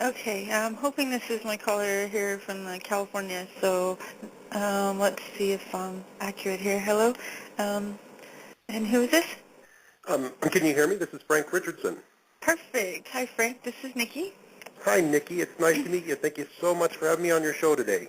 Okay, I'm hoping this is my caller here from California, so let's see if I'm accurate here. Hello? And who is this? Can you hear me? This is Frank Richardson. Perfect. Hi, Frank. This is Nikki. Hi, Nikki. It's nice to meet you. Thank you so much for having me on your show today.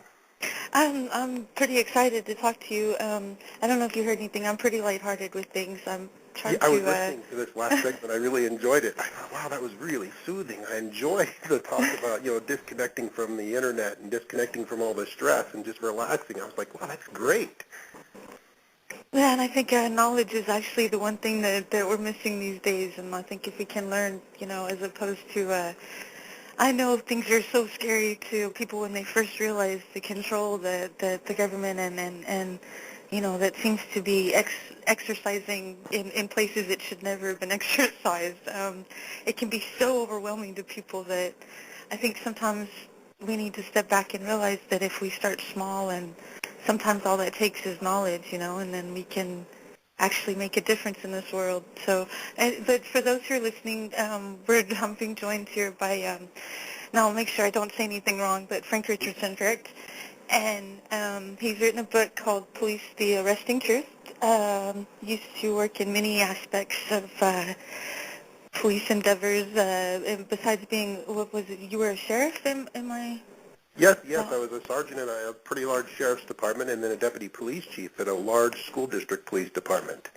I'm pretty excited to talk to you. I don't know if you heard anything. I'm pretty lighthearted with things. I'm trying I was listening to this last segment. I really enjoyed it. I thought, wow, that was really soothing. I enjoyed the talk about, disconnecting from the internet and disconnecting from all the stress and just relaxing. I was like, wow, that's great. Yeah, and I think knowledge is actually the one thing that we're missing these days. And I think if we can learn, as opposed to, I know things are so scary to people when they first realize the control that the government and that seems to be exercising in places it should never have been exercised. It can be so overwhelming to people that I think sometimes we need to step back and realize that if we start small, and sometimes all that takes is knowledge, and then we can actually make a difference in this world. So, but for those who are listening, I'm being joined here by, now I'll make sure I don't say anything wrong, but Frank Richardson, correct? And he's written a book called Police: The Arresting Truth. Used to work in many aspects of police endeavors, and besides being, what was it, you were a sheriff, am I? Yes, I was a sergeant in a pretty large sheriff's department and then a deputy police chief at a large school district police department.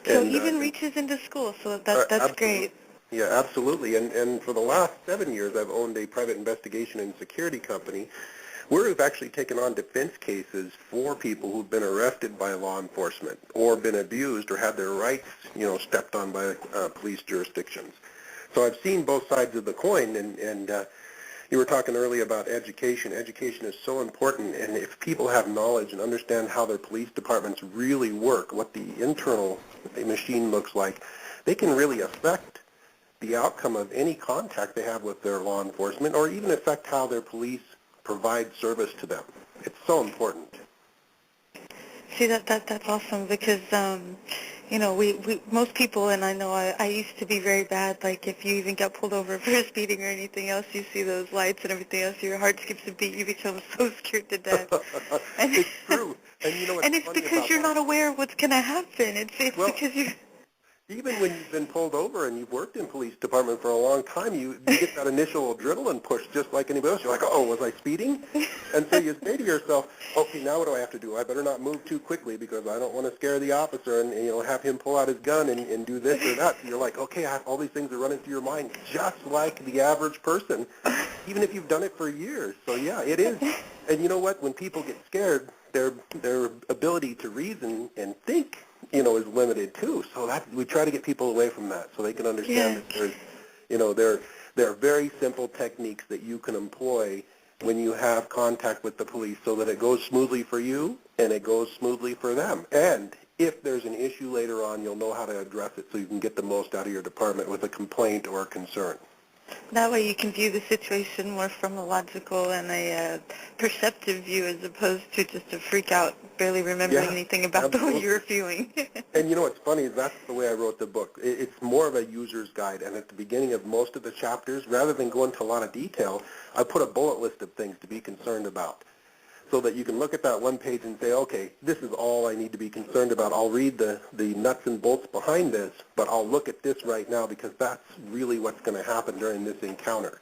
So and, even reaches into school, so that's great. Yeah, absolutely. And for the last 7 years, I've owned a private investigation and security company where we've actually taken on defense cases for people who've been arrested by law enforcement or been abused or had their rights, stepped on by police jurisdictions. So I've seen both sides of the coin, and you were talking earlier about education. Education is so important, and if people have knowledge and understand how their police departments really work, what the internal machine looks like, they can really affect the outcome of any contact they have with their law enforcement, or even affect how their police provide service to them. It's so important. See, that's awesome because, we most people, and I know I used to be very bad, like if you even got pulled over for speeding or anything else, you see those lights and everything else, your heart skips a beat, you become so scared to death. It's true. And it's because you're not aware of what's going to happen. It's because you... Even when you've been pulled over and you've worked in police department for a long time, you get that initial adrenaline push just like anybody else. You're like, oh, was I speeding? And so you say to yourself, okay, now what do I have to do? I better not move too quickly because I don't want to scare the officer and have him pull out his gun and do this or that. So you're like, okay, all these things are running through your mind just like the average person, even if you've done it for years. So, yeah, it is. And you know what? When people get scared, their ability to reason and think is limited too. So that we try to get people away from that so they can understand that there's, there are very simple techniques that you can employ when you have contact with the police so that it goes smoothly for you and it goes smoothly for them. And if there's an issue later on, you'll know how to address it so you can get the most out of your department with a complaint or a concern. That way you can view the situation more from a logical and a perceptive view as opposed to just a freak out, barely remembering anything about the way you were feeling. And what's funny is that's the way I wrote the book. It's more of a user's guide, and at the beginning of most of the chapters, rather than go into a lot of detail, I put a bullet list of things to be concerned about so that you can look at that one page and say, okay, this is all I need to be concerned about. I'll read the nuts and bolts behind this, but I'll look at this right now because that's really what's going to happen during this encounter.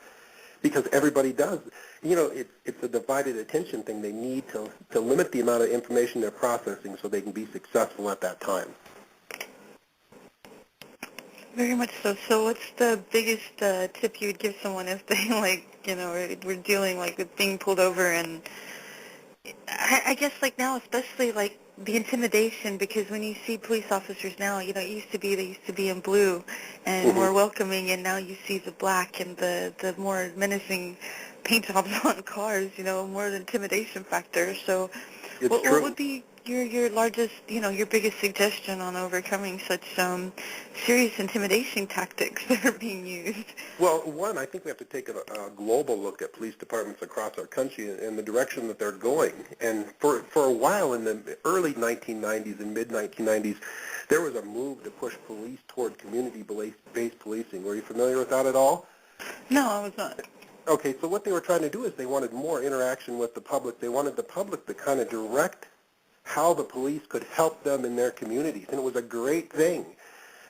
Because everybody does. It's a divided attention thing. They need to limit the amount of information they're processing so they can be successful at that time. Very much so. So what's the biggest tip you would give someone if they, we're dealing, with being pulled over and I guess now, especially the intimidation, because when you see police officers now, they used to be in blue and more welcoming, and now you see the black and the more menacing paint jobs on cars, more the intimidation factor. So what would be your largest, your biggest suggestion on overcoming such serious intimidation tactics that are being used? Well, one, I think we have to take a global look at police departments across our country and the direction that they're going. And for a while in the early 1990s and mid-1990s, there was a move to push police toward community-based policing. Were you familiar with that at all? No, I was not. Okay, so what they were trying to do is they wanted more interaction with the public. They wanted the public to kind of direct how the police could help them in their communities, and it was a great thing.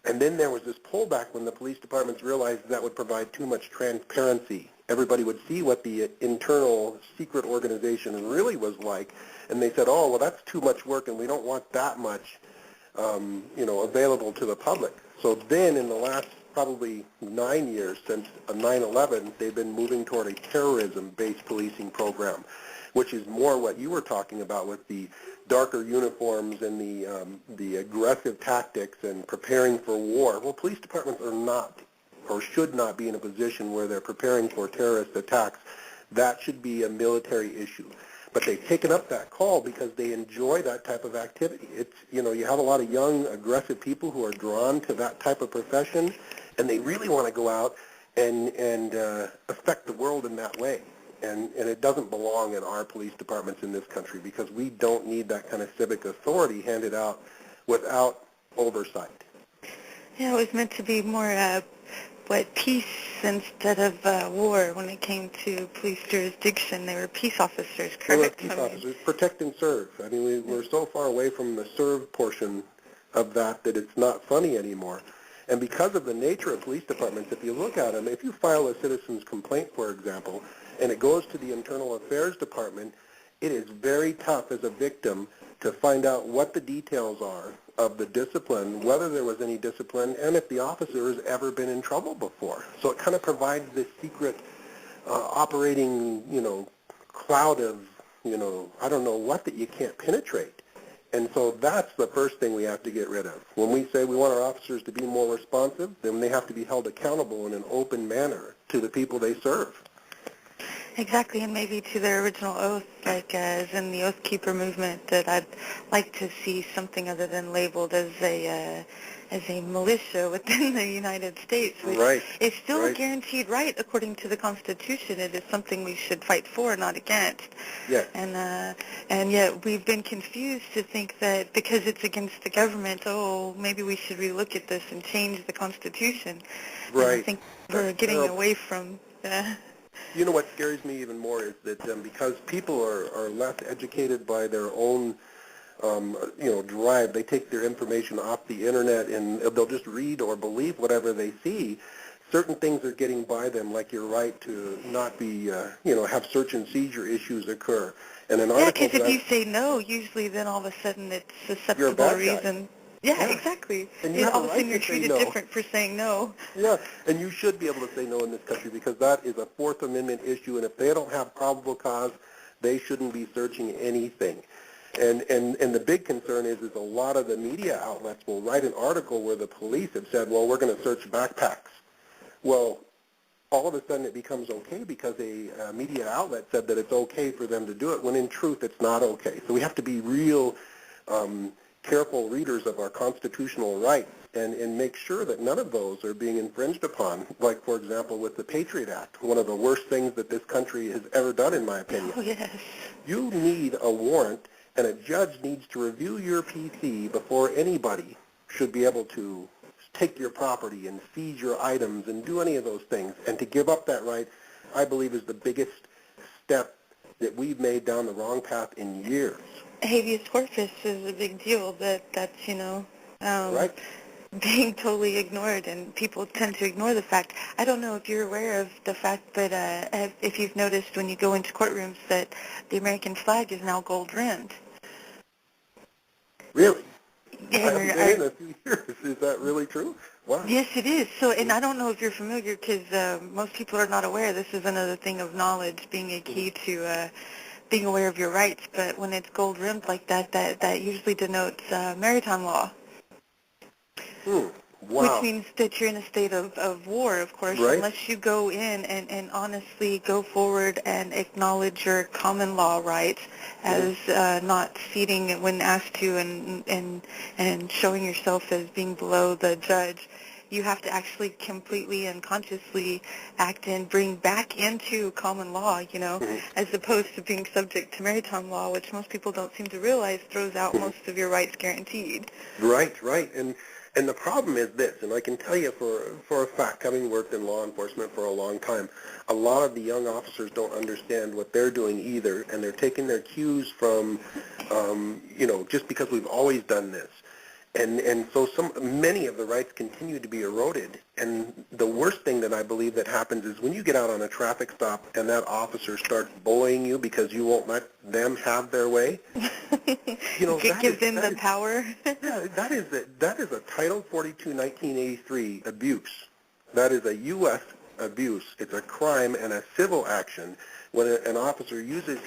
And then there was this pullback when the police departments realized that would provide too much transparency. Everybody would see what the internal secret organization really was like, and they said, oh, well, that's too much work, and we don't want that much, available to the public. So then in the last probably 9 years since 9/11, they've been moving toward a terrorism-based policing program, which is more what you were talking about with the darker uniforms and the aggressive tactics and preparing for war. Well, police departments are not or should not be in a position where they're preparing for terrorist attacks. That should be a military issue. But they've taken up that call because they enjoy that type of activity. It's, you have a lot of young, aggressive people who are drawn to that type of profession, and they really want to go out and affect the world in that way. And it doesn't belong in our police departments in this country because we don't need that kind of civic authority handed out without oversight. Yeah, it was meant to be more peace instead of war when it came to police jurisdiction. They were peace officers, correct? They were peace officers, protect and serve. I mean, we're so far away from the serve portion of that it's not funny anymore. And because of the nature of police departments, if you look at them, if you file a citizen's complaint, for example, and it goes to the Internal Affairs Department, it is very tough as a victim to find out what the details are of the discipline, whether there was any discipline, and if the officer has ever been in trouble before. So it kind of provides this secret operating, cloud of, I don't know what that you can't penetrate. And so that's the first thing we have to get rid of. When we say we want our officers to be more responsive, then they have to be held accountable in an open manner to the people they serve. Exactly, and maybe to their original oath, like as in the Oath Keeper movement, that I'd like to see something other than labeled as a militia within the United States, which is still a guaranteed right according to the Constitution. It is something we should fight for, not against. Yes. And yet we've been confused to think that because it's against the government, maybe we should relook at this and change the Constitution. Right. And I think we're getting away from You know what scares me even more is that because people are less educated by their own, drive, they take their information off the internet and they'll just read or believe whatever they see. Certain things are getting by them, like your right to not be, have search and seizure issues occur. And an article because if you say no, usually then all of a sudden it's susceptible you're a bad reason. Guy. Yeah, exactly. And you have all a of a right sudden you're to say treated no. different for saying no. Yeah, and you should be able to say no in this country because that is a Fourth Amendment issue, and if they don't have probable cause, they shouldn't be searching anything. And the big concern is a lot of the media outlets will write an article where the police have said, well, we're going to search backpacks. Well, all of a sudden it becomes okay because a media outlet said that it's okay for them to do it, when in truth it's not okay. So we have to be real careful readers of our constitutional rights and make sure that none of those are being infringed upon. Like, for example, with the Patriot Act, one of the worst things that this country has ever done, in my opinion. Oh, yes. You need a warrant, and a judge needs to review your PC before anybody should be able to take your property and seize your items and do any of those things. And to give up that right, I believe, is the biggest step that we've made down the wrong path in years. Habeas corpus is a big deal. That's being totally ignored, and people tend to ignore the fact. I don't know if you're aware of the fact, but if you've noticed when you go into courtrooms that the American flag is now gold-rimmed. Really? Yeah, I haven't been in a few years. Is that really true? Wow. Yes, it is. So, and I don't know if you're familiar, because most people are not aware. This is another thing of knowledge, being a key to being aware of your rights. But when it's gold-rimmed like that, that usually denotes maritime law. Wow. Which means that you're in a state of war, of course, unless you go in and honestly go forward and acknowledge your common law rights as not ceding when asked to and showing yourself as being below the judge. You have to actually completely and consciously act and bring back into common law, as opposed to being subject to maritime law, which most people don't seem to realize throws out most of your rights guaranteed. Right. And the problem is this, and I can tell you for a fact, having worked in law enforcement for a long time, a lot of the young officers don't understand what they're doing either, and they're taking their cues from, just because we've always done this. And so many of the rights continue to be eroded. And the worst thing that I believe that happens is when you get out on a traffic stop and that officer starts bullying you because you won't let them have their way. It gives them the power. Yeah, that is a Title 42, 1983 abuse. That is a U.S. abuse. It's a crime and a civil action when an officer uses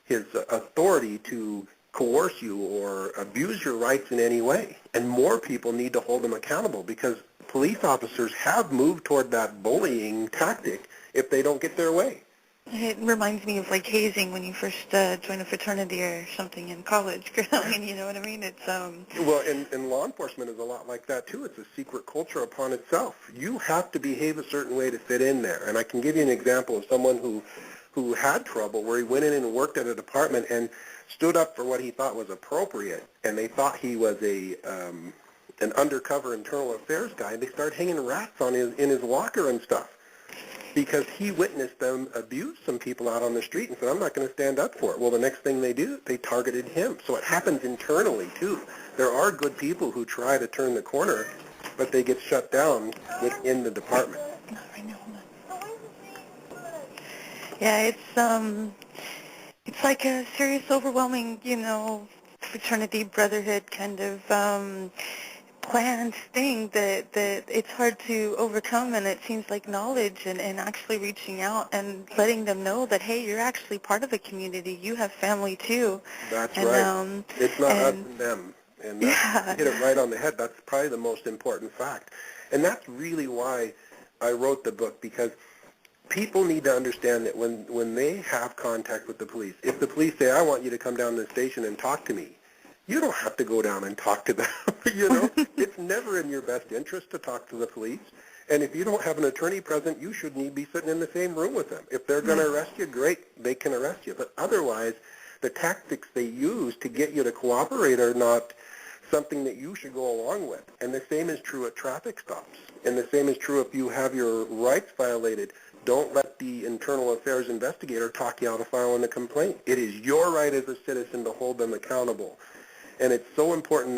his authority to coerce you or abuse your rights in any way. And more people need to hold them accountable because police officers have moved toward that bullying tactic if they don't get their way. It reminds me of like hazing when you first join a fraternity or something in college. You know what I mean? It's Well, and law enforcement is a lot like that too. It's a secret culture upon itself. You have to behave a certain way to fit in there. And I can give you an example of someone who had trouble where he went in and worked at a department and stood up for what he thought was appropriate, and they thought he was an undercover internal affairs guy, and they started hanging rats in his locker and stuff because he witnessed them abuse some people out on the street and said, I'm not going to stand up for it. Well, the next thing they do, they targeted him. So it happens internally, too. There are good people who try to turn the corner, but they get shut down within the department. Yeah, it's like a serious, overwhelming, fraternity, brotherhood kind of planned thing that it's hard to overcome, and it seems like knowledge and actually reaching out and letting them know that, hey, you're actually part of a community. You have family, too. That's right. It's not us and them. And you hit it right on the head. That's probably the most important fact. And that's really why I wrote the book, because people need to understand that when they have contact with the police, if the police say, I want you to come down to the station and talk to me, you don't have to go down and talk to them. It's never in your best interest to talk to the police. And if you don't have an attorney present, you shouldn't be sitting in the same room with them. If they're going to arrest you, great, they can arrest you. But otherwise, the tactics they use to get you to cooperate are not something that you should go along with. And the same is true at traffic stops. And the same is true if you have your rights violated. Don't let the internal affairs investigator talk you out of filing a complaint. It is your right as a citizen to hold them accountable. And it's so important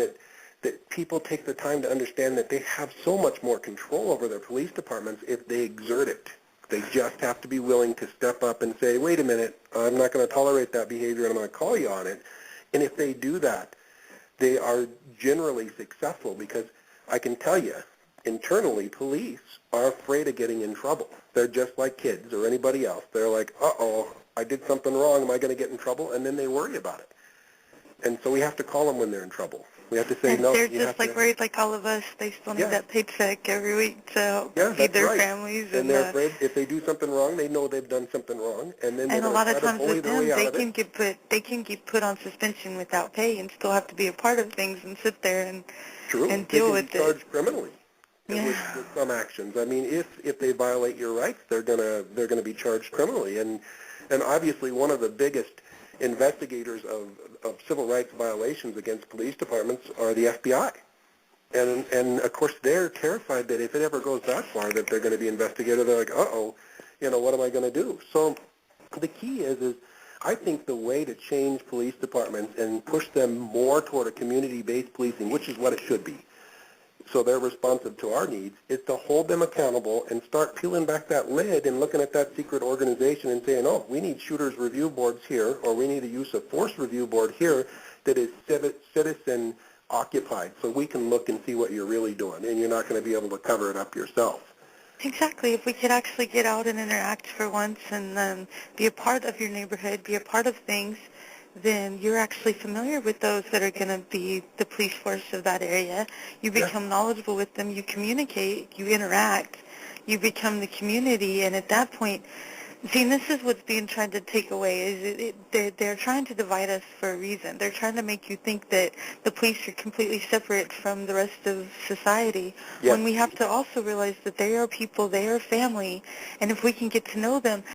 that people take the time to understand that they have so much more control over their police departments if they exert it. They just have to be willing to step up and say, wait a minute, I'm not going to tolerate that behavior and I'm going to call you on it. And if they do that, they are generally successful, because I can tell you, internally, police are afraid of getting in trouble. They're just like kids or anybody else. They're like, uh-oh, I did something wrong. Am I going to get in trouble? And then they worry about it. And so we have to call them when they're in trouble. We have to say, no. They're just like worried like all of us. They still need that paycheck every week to feed their families. And they're afraid if they do something wrong, they know they've done something wrong. And then a lot of times with them, they can get put on suspension without pay and still have to be a part of things and sit there and deal with it. They can be charged criminally with some actions. I mean, if they violate your rights, they're gonna be charged criminally. And obviously one of the biggest investigators of civil rights violations against police departments are the FBI. And of course, they're terrified that if it ever goes that far that they're going to be investigated. They're like, uh-oh, what am I going to do? So the key is I think the way to change police departments and push them more toward a community-based policing, which is what it should be, so they're responsive to our needs, is to hold them accountable and start peeling back that lid and looking at that secret organization and saying, oh, we need shooters review boards here, or we need a use of force review board here that is citizen occupied, so we can look and see what you're really doing, and you're not going to be able to cover it up yourself. Exactly. If we could actually get out and interact for once and be a part of your neighborhood, be a part of things, then you're actually familiar with those that are going to be the police force of that area. You become knowledgeable with them. You communicate. You interact. You become the community. And at that point, see, this is what's being tried to take away. Is they're trying to divide us for a reason. They're trying to make you think that the police are completely separate from the rest of society, when we have to also realize that they are people, they are family, and if we can get to know them,